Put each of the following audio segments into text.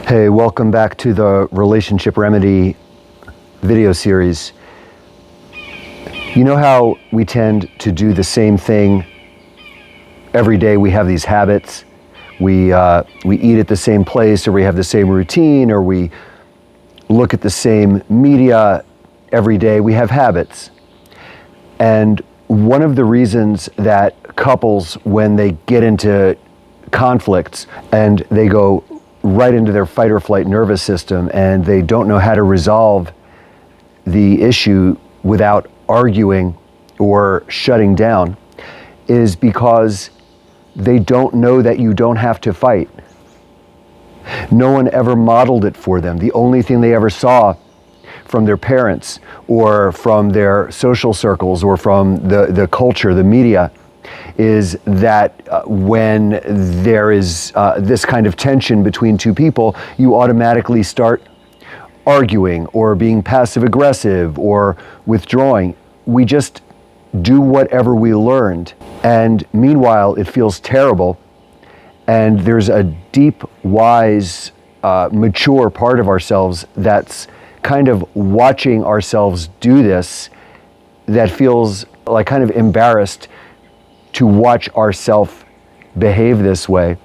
Hey, welcome back to the Relationship Remedy video series. You know how we tend to do the same thing every day? We have these habits. We eat at the same place, or we have the same routine, or we look at the same media every day. We have habits. And one of the reasons that couples, when they get into conflicts and they go right into their fight or flight nervous system and they don't know how to resolve the issue without arguing or shutting down, is because they don't know that you don't have to fight. No one ever modeled it for them. The only thing they ever saw from their parents or from their social circles or from the culture, the media, is that when there is this kind of tension between two people, you automatically start arguing or being passive aggressive or withdrawing. We just do whatever we learned. And meanwhile, it feels terrible. And there's a deep, wise, mature part of ourselves that's kind of watching ourselves do this, that feels like kind of embarrassed to watch ourselves behave this way.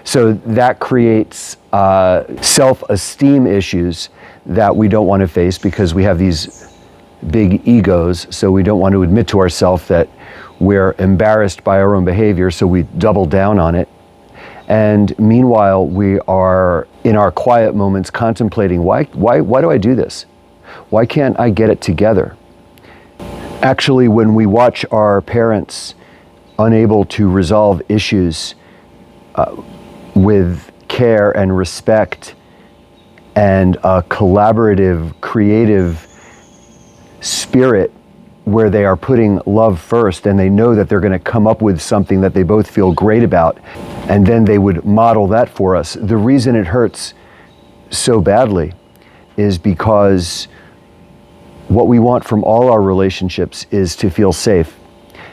So that creates self-esteem issues that we don't want to face because we have these big egos. So we don't want to admit to ourselves that we're embarrassed by our own behavior, so we double down on it. And meanwhile, we are in our quiet moments contemplating, why do I do this? Why can't I get it together? Actually, when we watch our parents unable to resolve issues with care and respect and a collaborative, creative spirit where they are putting love first and they know that they're going to come up with something that they both feel great about, and then they would model that for us. The reason it hurts so badly is because what we want from all our relationships is to feel safe.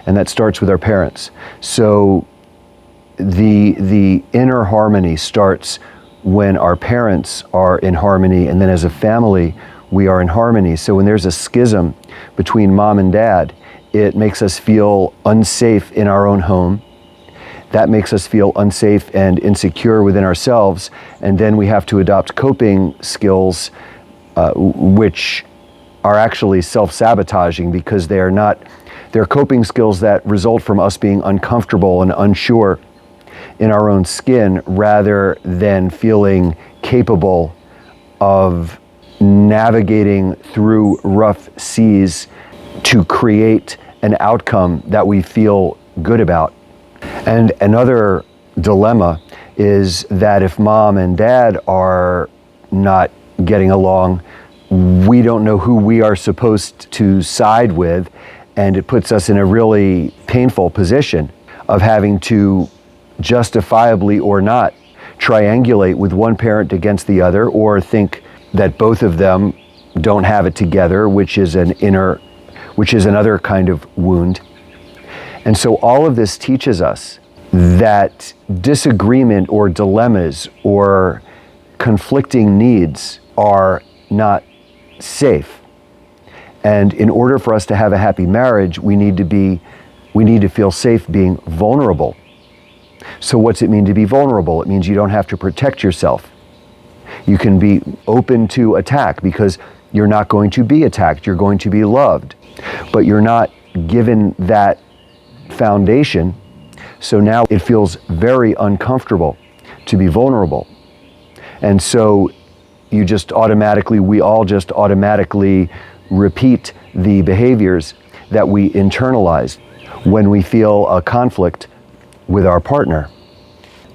And that starts with our parents. So the inner harmony starts when our parents are in harmony, and then as a family, we are in harmony. So when there's a schism between mom and dad, it makes us feel unsafe in our own home. That makes us feel unsafe and insecure within ourselves. And then we have to adopt coping skills, which are actually self-sabotaging because they're coping skills that result from us being uncomfortable and unsure in our own skin rather than feeling capable of navigating through rough seas to create an outcome that we feel good about. And another dilemma is that if mom and dad are not getting along, we don't know who we are supposed to side with. And it puts us in a really painful position of having to, justifiably or not, triangulate with one parent against the other, or think that both of them don't have it together, which is another kind of wound. And so all of this teaches us that disagreement or dilemmas or conflicting needs are not safe. And in order for us to have a happy marriage, we need to feel safe being vulnerable. So what's it mean to be vulnerable? It means you don't have to protect yourself. You can be open to attack because you're not going to be attacked. You're going to be loved. But you're not given that foundation. So now it feels very uncomfortable to be vulnerable. And so we all just automatically repeat the behaviors that we internalized when we feel a conflict with our partner.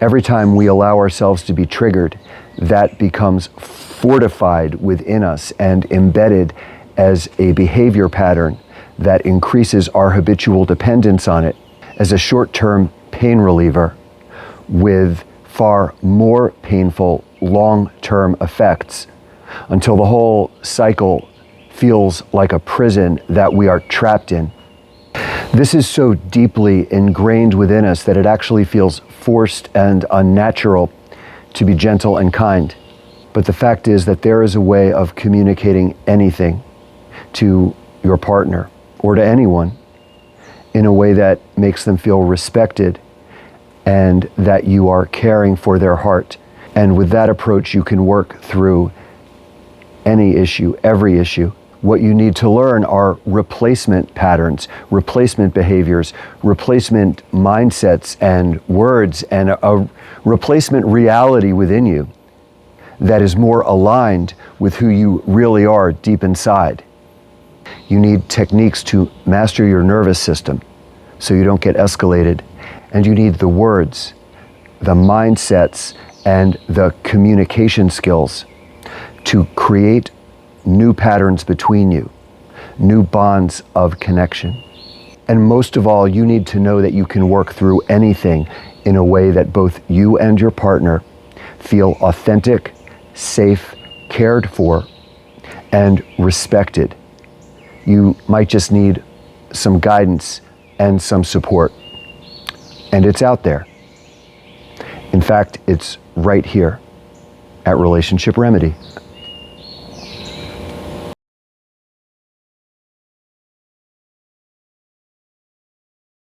Every time we allow ourselves to be triggered, that becomes fortified within us and embedded as a behavior pattern that increases our habitual dependence on it as a short-term pain reliever with far more painful long-term effects until the whole cycle feels like a prison that we are trapped in. This is so deeply ingrained within us that it actually feels forced and unnatural to be gentle and kind. But the fact is that there is a way of communicating anything to your partner or to anyone in a way that makes them feel respected and that you are caring for their heart. And with that approach, you can work through any issue, every issue. What you need to learn are replacement patterns, replacement behaviors, replacement mindsets and words, and a replacement reality within you that is more aligned with who you really are deep inside. You need techniques to master your nervous system so you don't get escalated. And you need the words, the mindsets, and the communication skills to create new patterns between you, new bonds of connection. And most of all, you need to know that you can work through anything in a way that both you and your partner feel authentic, safe, cared for, and respected. You might just need some guidance and some support. And it's out there. In fact, it's right here at Relationship Remedy.